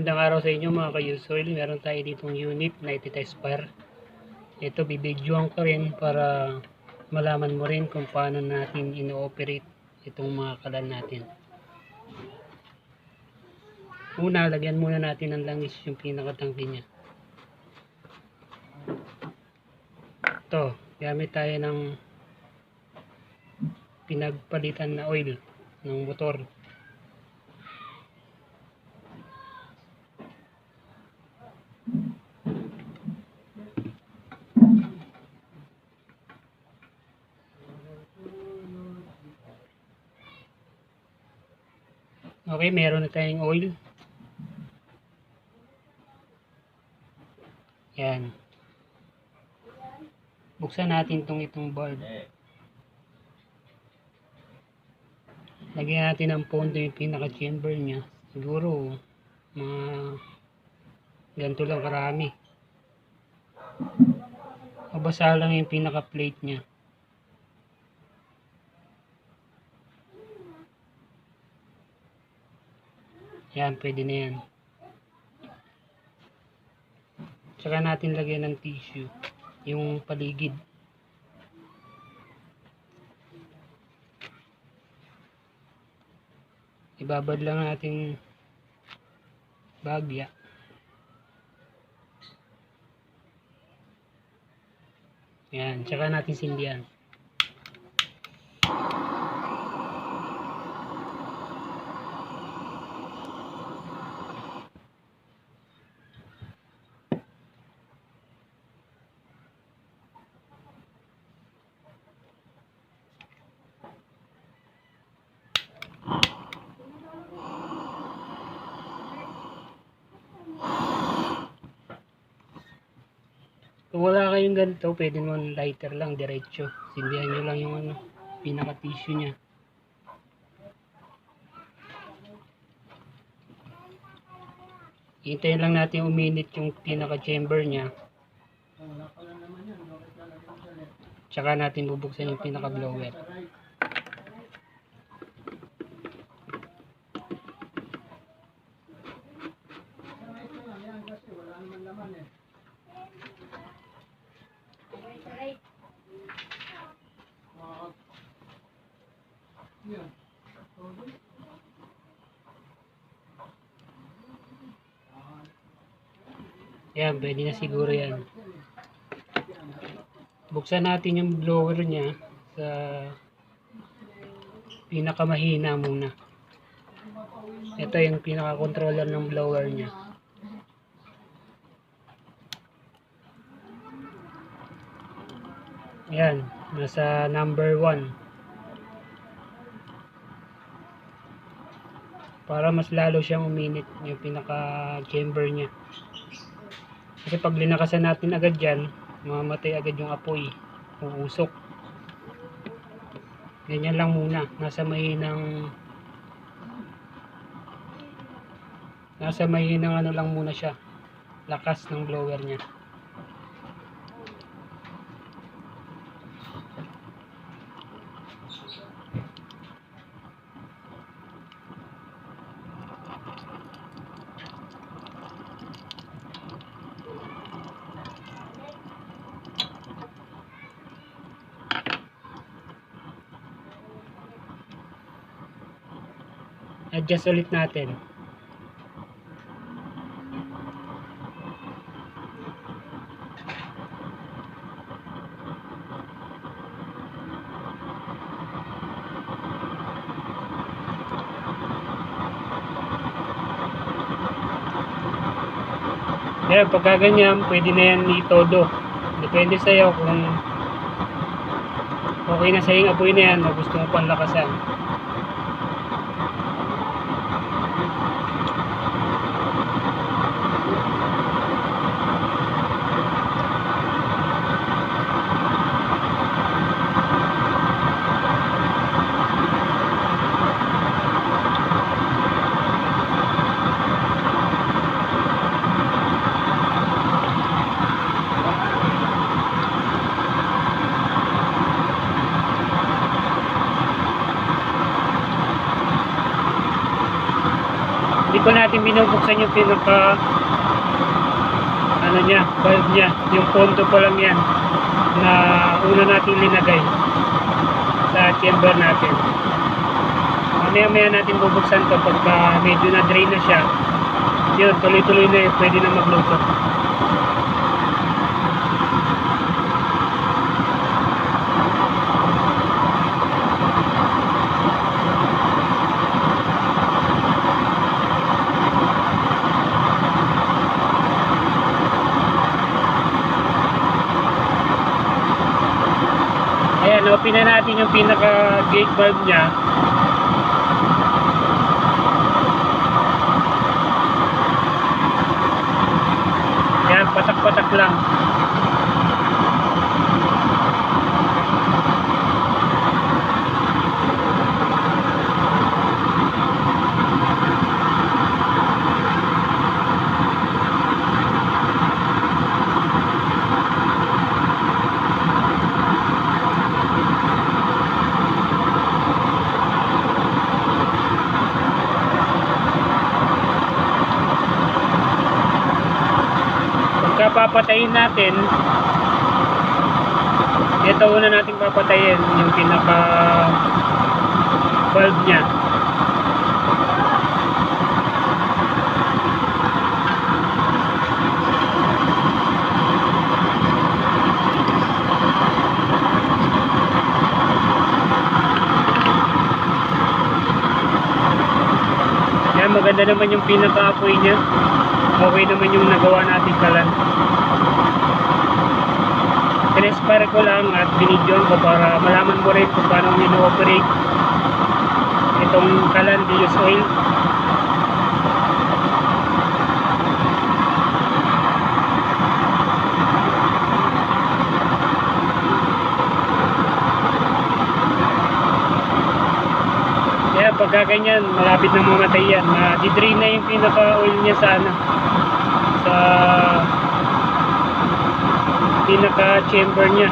Magandang araw sa inyo mga ka-usual. Meron tayo ditong unit na iti-test fire. Ito bibidyoan ko rin para malaman mo rin kung paano natin ino-operate itong mga kalan natin. Una, lagyan muna natin ng langis yung pinakatangki niya. Ito, gamit tayo ng pinagpalitan na oil ng motor. Okay, meron na tayong oil. Yan. Buksan natin itong bulb. Lagyan natin ng pondo yung pinaka-chamber niya. Siguro, mga ganito lang karami. Mabasa lang yung pinaka-plate niya. Yan, pwede na yan. Tsaka natin lagyan ng tissue yung paligid. Ibabad lang natin bagya. Yan, tsaka natin sindihan. Kung wala kayong ganito, pwede mo lighter lang, diretso. Sindihan nyo lang yung pinaka-tissue nya. Hintayin lang natin uminit yung pinaka-chamber nya. Tsaka natin bubuksan yung pinaka-blower. Yan, pwede na siguro yan. Buksan natin yung blower niya sa pinakamahina muna. Ito yung pinaka-controller ng blower niya. Yan, nasa number 1. Para mas lalo siyang uminit yung pinaka-chamber niya. Kasi pag linakasan natin agad dyan, mamatay agad yung apoy, uusok. Ganyan lang muna, nasa mahinang ano lang muna siya, lakas ng blower niya. Adjust ulit natin. Kaya pagka ganyan, pwede na yan i-todo. Depende sa iyo kung okay na sa yung apoy na yan o gusto mo pang lakasan. binubuksan yung pinaka ano niya, valve niya, yung pondo pa lang yan na una natin linagay sa chamber natin. Maya natin bubuksan to pagka medyo na drain na siya. Yun, tuloy-tuloy na yun, pwede na magluto. Ayan, open na natin yung pinaka gate valve nya. Ayan, patak-patak lang. Papatayin natin, ito una natin papatayin yung pinaka valve nya. Yan, maganda naman yung pinaka apoy nya. Okay naman yung nagawa natin kalan. Pinespare ko lang at binidyoan ko para malaman mo rin kung paano ino-operate itong kalan diuse oil. Kaya pagka ganyan, malapit na mamatay yan. Di-drain na yung pinaka-oil niya sa pinaka-chamber niya.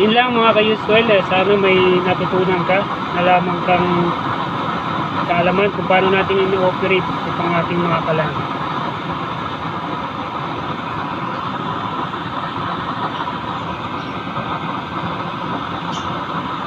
Yun lang mga ka-useful, sana may natutunan ka, nalaman kang kaalaman kung paano natin i-operate itong ating mga kalan.